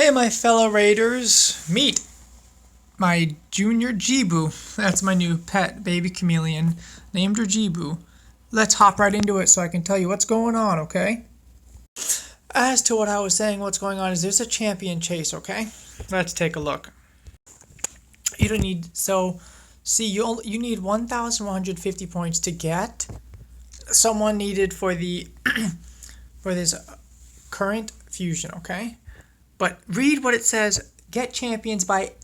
Hey, my fellow raiders, meet my junior Geboo. That's my new pet baby chameleon. Named her Geboo. Let's hop right into it so I can tell you what's going on, okay? As to what I was saying, what's going on is there's a champion chase, okay? Let's take a look. You don't need, you need 1,150 points to get someone needed for the, for this current fusion, okay? But read what it says. Get champions by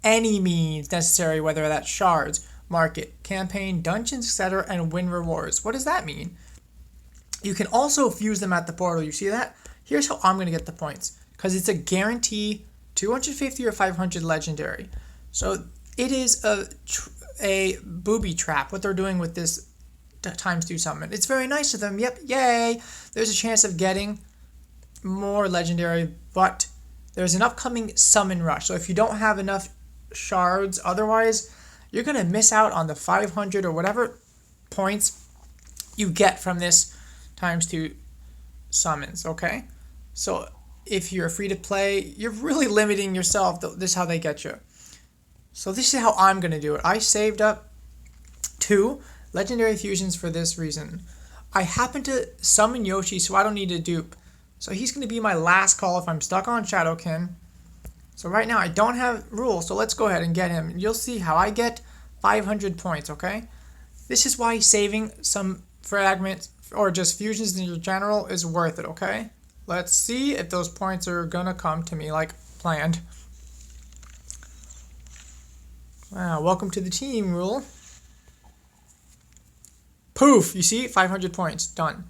any means necessary, whether that's shards, market, campaign, dungeons, etc., and win rewards. What does that mean? You can also fuse them at the portal. You see that? Here's how I'm going to get the points. Because it's a guarantee 250 or 500 legendary. So it is a booby trap, what they're doing with this ×2 summon. It's very nice of them. Yep, yay! There's a chance of getting more legendary, but there's an upcoming summon rush. So if you don't have enough shards otherwise, you're going to miss out on the 500 or whatever points you get from this ×2 summons, okay? So if you're free to play, you're really limiting yourself. This is how they get you. So this is how I'm going to do it. I saved up 2 legendary fusions for this reason. I happen to summon Yoshi, so I don't need a dupe. So he's going to be my last call if I'm stuck on Shadowkin. So right now I don't have rules, so let's go ahead and get him. You'll see how I get 500 points, okay? This is why saving some fragments or just fusions in general is worth it, okay? Let's see if those points are going to come to me like planned. Wow, welcome to the team, Rule. Poof, you see? 500 points, done.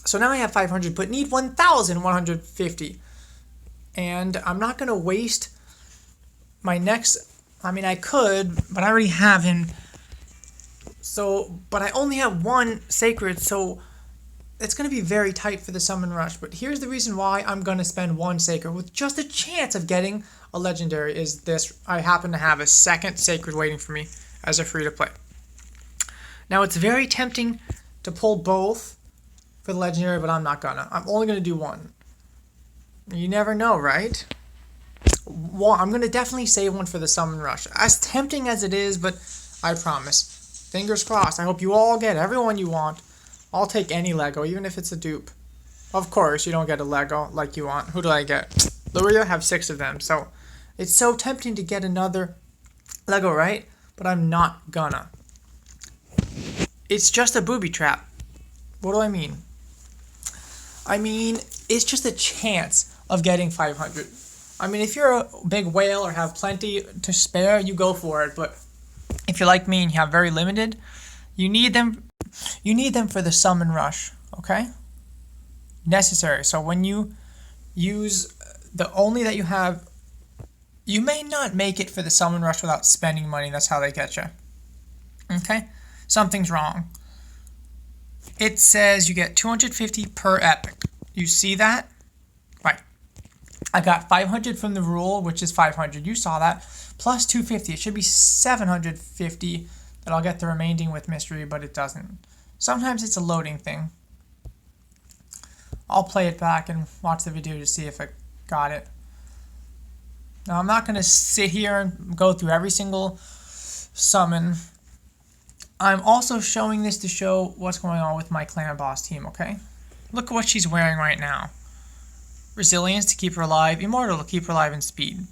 So now I have 500, but need 1,150. And I'm not going to waste my next... I mean, I could, but I already have him. So, but I only have 1 sacred, so it's going to be very tight for the summon rush. But here's the reason why I'm going to spend 1 sacred with just a chance of getting a legendary is this. I happen to have a 2nd sacred waiting for me as a free-to-play. Now, it's very tempting to pull both for the legendary, but I'm not gonna. I'm only gonna do 1. You never know, right? I'm gonna definitely save 1 for the summon rush. As tempting as it is, but I promise. Fingers crossed. I hope you all get everyone you want. I'll take any Lego, even if it's a dupe. Of course, you don't get a Lego like you want. Who do I get? Luria, have 6 of them. So it's so tempting to get another Lego, right? But I'm not gonna. It's just a booby trap. What do I mean? I mean, it's just a chance of getting 500. I mean, if you're a big whale or have plenty to spare, you go for it. But if you're like me and you have very limited, you need them for the summon rush, okay? Necessary. So when you use the only that you have, you may not make it for the summon rush without spending money. That's how they get you. Okay? Something's wrong. It says you get 250 per epic. You see that? Right. I got 500 from the rule, which is 500. You saw that. Plus 250. It should be 750 that I'll get the remaining with mystery, but it doesn't. Sometimes it's a loading thing. I'll play it back and watch the video to see if I got it. Now, I'm not going to sit here and go through every single summon. I'm also showing this to show what's going on with my clan boss team, okay? Look at what she's wearing right now. Resilience to keep her alive. Immortal to keep her alive, and speed.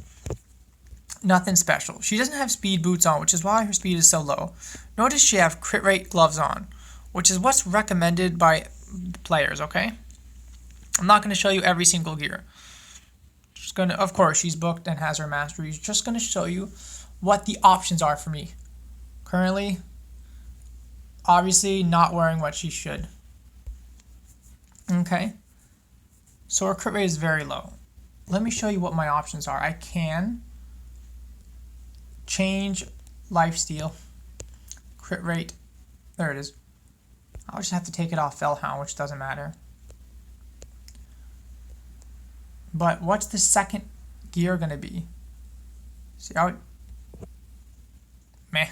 Nothing special. She doesn't have speed boots on, which is why her speed is so low. Notice she have crit rate gloves on, which is what's recommended by players, okay? I'm not going to show you every single gear. Just gonna, of course, she's booked and has her mastery. Just going to show you what the options are for me. Currently, obviously not wearing what she should. Okay. So her crit rate is very low. Let me show you what my options are. I can change lifesteal. Crit rate. There it is. I'll just have to take it off Fellhound, which doesn't matter. But what's the 2nd gear going to be? See how it... Meh.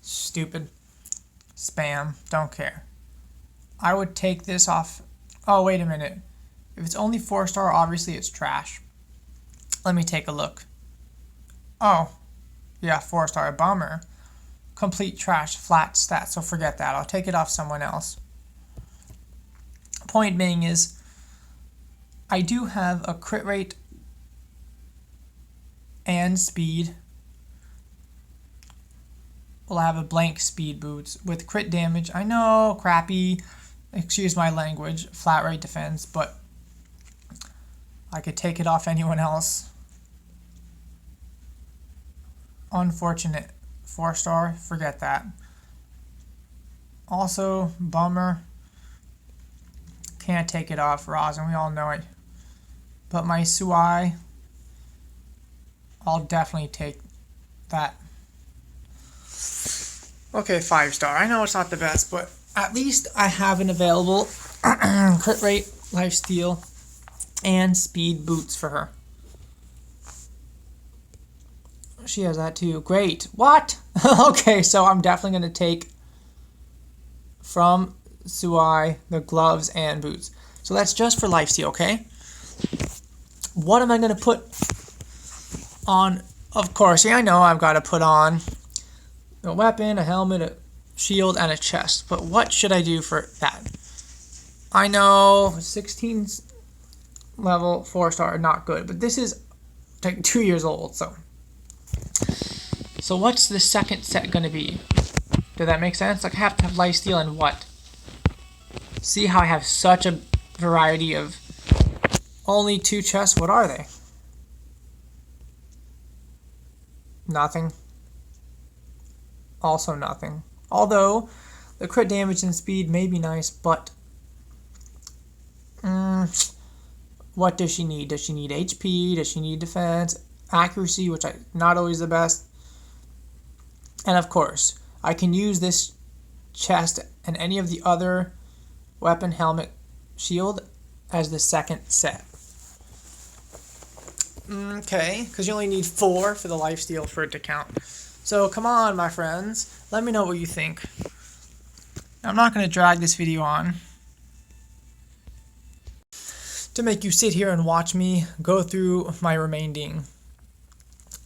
Stupid. Spam. Don't care. I would take this off. Oh, wait a minute. If it's only 4-star, obviously it's trash. Let me take a look. Oh, yeah, 4-star, bummer. Complete trash, flat stats, so forget that. I'll take it off someone else. Point being is, I do have a crit rate and speed. We'll have a blank speed boots with crit damage. I know, crappy, excuse my language, flat rate defense, but I could take it off anyone else. Unfortunate. 4-star, forget that. Also, bummer. Can't take it off Rosin, we all know it. But my Suai, I'll definitely take that. Okay, 5-star. I know it's not the best, but at least I have an available crit rate, lifesteal, and speed boots for her. She has that too. Great. What? Okay, so I'm definitely going to take from Suai the gloves and boots. So that's just for lifesteal, okay? What am I going to put on? Of course, yeah, I know I've got to put on a weapon, a helmet, a shield, and a chest. But what should I do for that? I know 16 level 4-star, not good. But this is like 2 years old, so. So what's the second set going to be? Did that make sense? Like I have to have lifesteal and what? See how I have such a variety of only 2 chests? What are they? Nothing. Also nothing. Although the crit damage and speed may be nice, but what does she need? Does she need HP? Does she need defense? Accuracy, which I not always the best. And of course, I can use this chest and any of the other weapon, helmet, shield as the second set. Okay, because you only need 4 for the lifesteal for it to count. So come on, my friends. Let me know what you think. I'm not going to drag this video on to make you sit here and watch me go through my remaining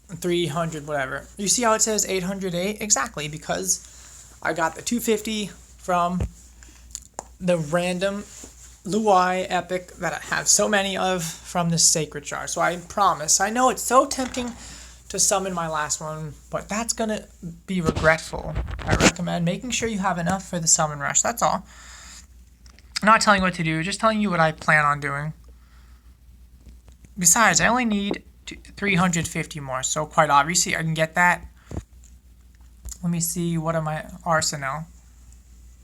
300 whatever. You see how it says 808? Exactly, because I got the 250 from the random Luai epic that I have so many of from the sacred jar. So I promise, I know it's so tempting to summon my last one, but that's gonna be regretful. I recommend making sure you have enough for the summon rush. That's all. I'm not telling you what to do, just telling you what I plan on doing. Besides, I only need 350 more, so quite obviously I can get that. Let me see, what am my arsenal?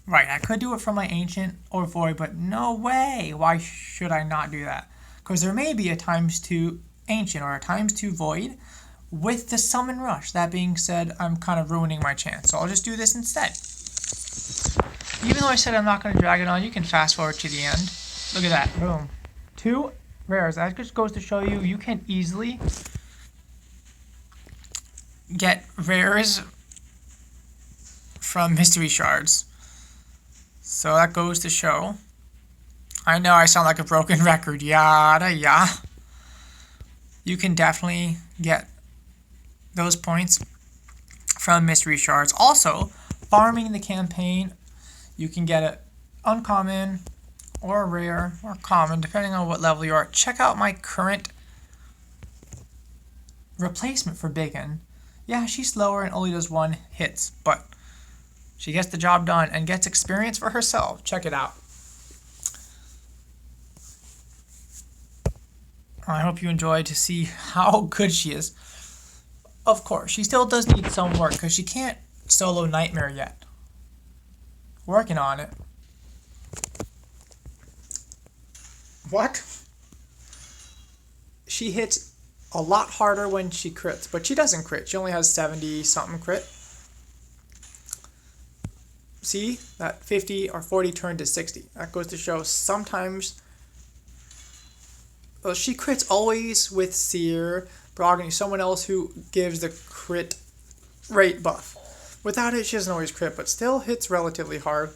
Right, I could do it from my ancient or void, but no way. Why should I not do that? Because there may be a ×2 ancient or a ×2 void with the summon rush. That being said, I'm kind of ruining my chance, so I'll just do this instead. Even though I said I'm not going to drag it on, you can fast forward to the end. Look at that, boom. 2 rares. That just goes to show you, you can easily get rares from mystery shards. So that goes to show. I know I sound like a broken record, yada yada. You can definitely get those points from mystery shards. Also, farming the campaign, you can get it uncommon or rare or common, depending on what level you are. Check out my current replacement for Bacon. Yeah, she's slower and only does 1 hits, but she gets the job done and gets experience for herself. Check it out. I hope you enjoyed to see how good she is. Of course, she still does need some work because she can't solo Nightmare yet. Working on it. What? She hits a lot harder when she crits, but she doesn't crit. She only has 70 something crit. See, that 50 or 40 turned to 60. That goes to show sometimes, well, she crits always with Seer, Brogany, someone else who gives the crit rate buff. Without it, she doesn't always crit, but still hits relatively hard.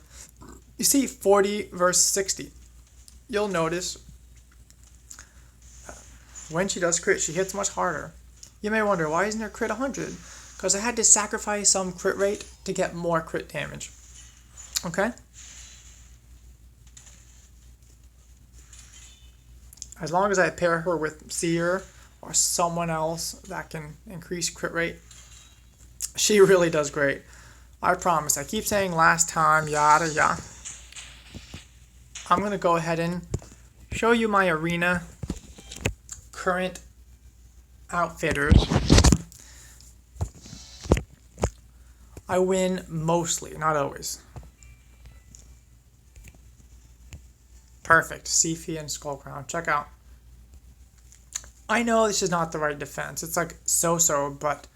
You see 40 versus 60. You'll notice when she does crit, she hits much harder. You may wonder, why isn't her crit 100? Because I had to sacrifice some crit rate to get more crit damage. Okay? As long as I pair her with Seer or someone else that can increase crit rate, she really does great. I promise. I keep saying last time, yada yada. I'm going to go ahead and show you my arena current outfitters. I win mostly, not always. Perfect. Sifi and Skullcrown. Check out. I know this is not the right defense. It's like so-so, but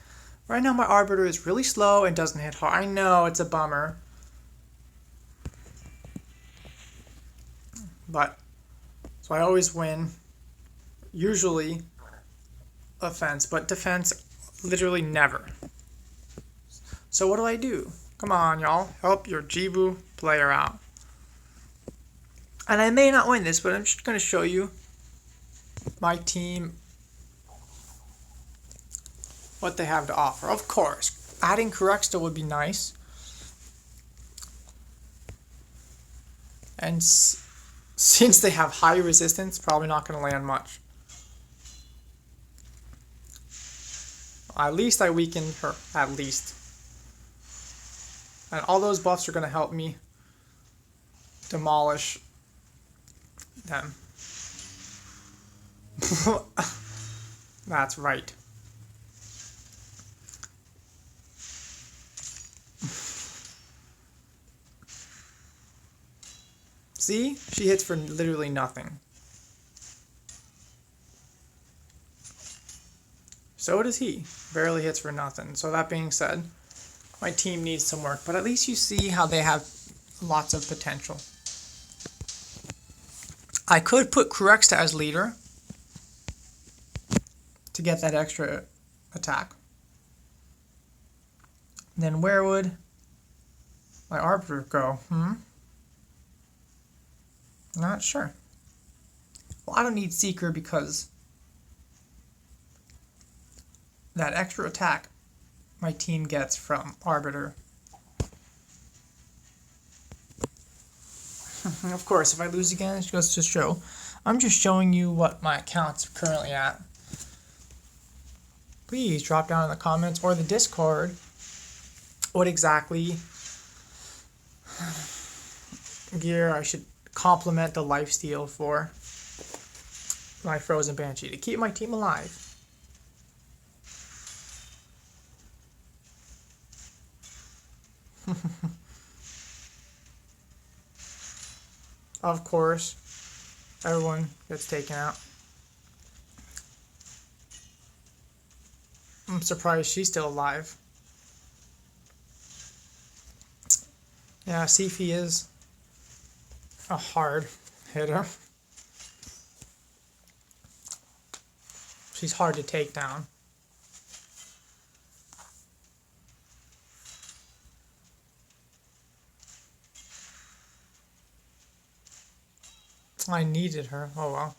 right now my Arbiter is really slow and doesn't hit hard. I know it's a bummer. But, so I always win. Usually offense, but defense literally never. So what do? Come on, y'all. Help your Geboo player out. And I may not win this, but I'm just going to show you my team, what they have to offer. Of course, adding Correcta would be nice. And since they have high resistance, probably not going to land much. At least I weakened her, at least. And all those buffs are going to help me demolish them. That's right. See? She hits for literally nothing. So does he. Barely hits for nothing. So that being said, my team needs some work. But at least you see how they have lots of potential. I could put Correcta as leader to get that extra attack. Then where would my Arbiter go? Not sure. Well, I don't need Seeker because that extra attack my team gets from Arbiter. Of course, if I lose again, it goes to show. I'm just showing you what my account's currently at. Please drop down in the comments or the Discord what exactly gear I should complement the lifesteal for my Frozen Banshee to keep my team alive. Of course, everyone gets taken out. I'm surprised she's still alive. Yeah, Sifi is a hard hitter. She's hard to take down. I needed her. Oh well.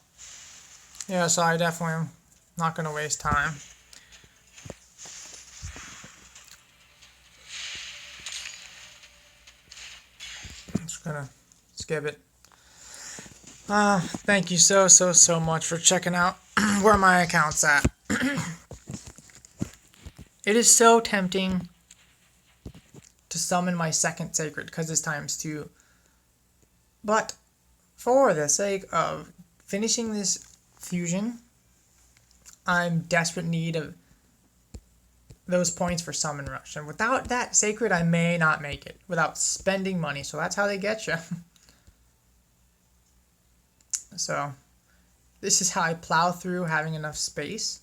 Yeah, so I definitely am not going to waste time. I'm just going to skip it. Thank you so much for checking out where my account's at. It is so tempting to summon my second sacred because it's ×2. But for the sake of finishing this fusion, I'm desperate need of those points for summon rush. And without that sacred, I may not make it without spending money. So that's how they get you. So this is how I plow through having enough space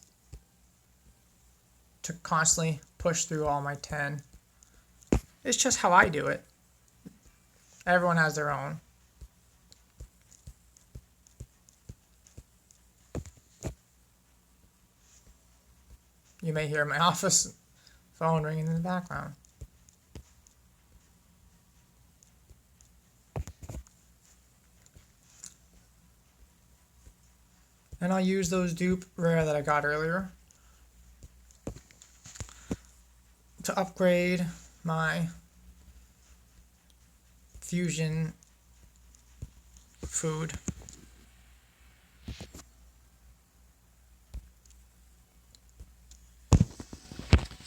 to constantly push through all my 10. It's just how I do it. Everyone has their own. You may hear my office phone ringing in the background. And I'll use those dupe rare that I got earlier to upgrade my fusion food.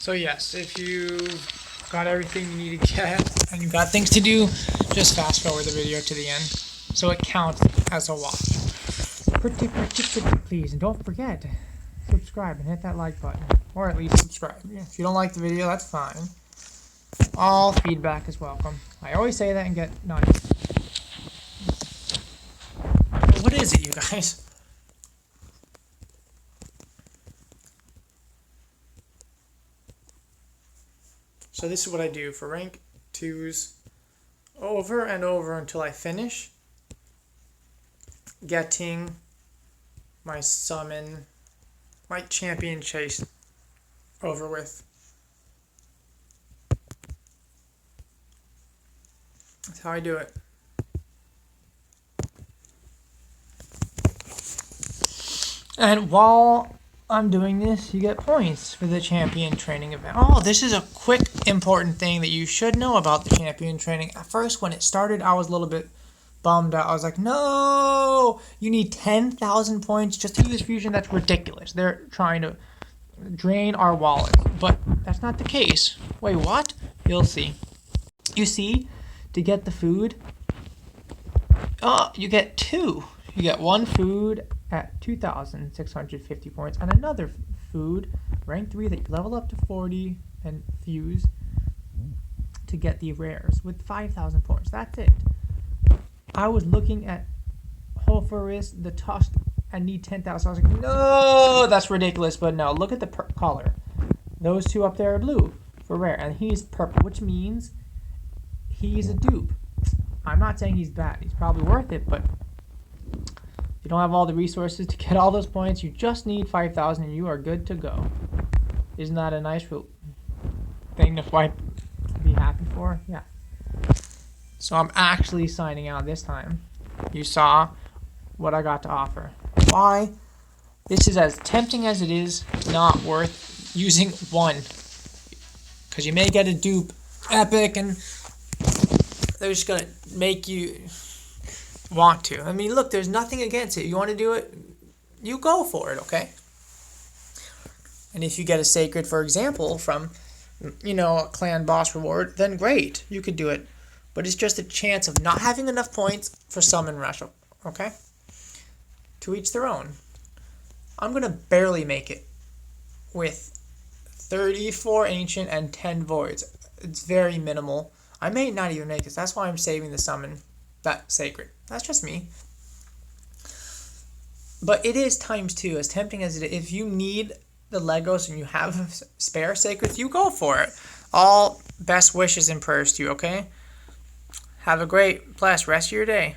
So yes, if you got everything you need to get and you got things to do, just fast forward the video to the end so it counts as a watch. Pretty please, and don't forget, subscribe and hit that like button, or at least subscribe. If you don't like the video, that's fine. All feedback is welcome. I always say that and get none. What is it, you guys? So this is what I do for rank 2s over and over until I finish getting my summon, my champion chase over with. That's how I do it. And while I'm doing this, you get points for the champion training event. Oh, this is a quick, important thing that you should know about the champion training. At first, when it started, I was a little bit bummed out. I was like, no, you need 10,000 points just to use fusion. That's ridiculous. They're trying to drain our wallets, but that's not the case. Wait, what? You'll see. You see, to get the food, you get 2. You get 1 food at 2,650 points, and another food, rank 3, that you level up to 40 and fuse to get the rares with 5,000 points. That's it. I was looking at Holferis, the Tusk, and need 10,000. I was like, no, that's ridiculous. But no, look at the color. Those 2 up there are blue for rare, and he's purple, which means he's a dupe. I'm not saying he's bad. He's probably worth it, but if you don't have all the resources to get all those points, you just need 5,000 and you are good to go. Isn't that a nice thing to be happy for? Yeah. So I'm actually signing out this time. You saw what I got to offer. Why? This is as tempting as it is not worth using 1. Because you may get a dupe epic and they're just going to make you want to. I mean, look, there's nothing against it. You want to do it, you go for it, okay? And if you get a sacred, for example, from, a clan boss reward, then great, you could do it. But it's just a chance of not having enough points for summon rush, okay? To each their own. I'm going to barely make it with 34 ancient and 10 voids. It's very minimal. I may not even make it. That's why I'm saving the summon, that sacred. That's just me. But it is ×2, as tempting as it is. If you need the Legos and you have spare sacreds, you go for it. All best wishes and prayers to you, okay? Have a great, blessed rest of your day.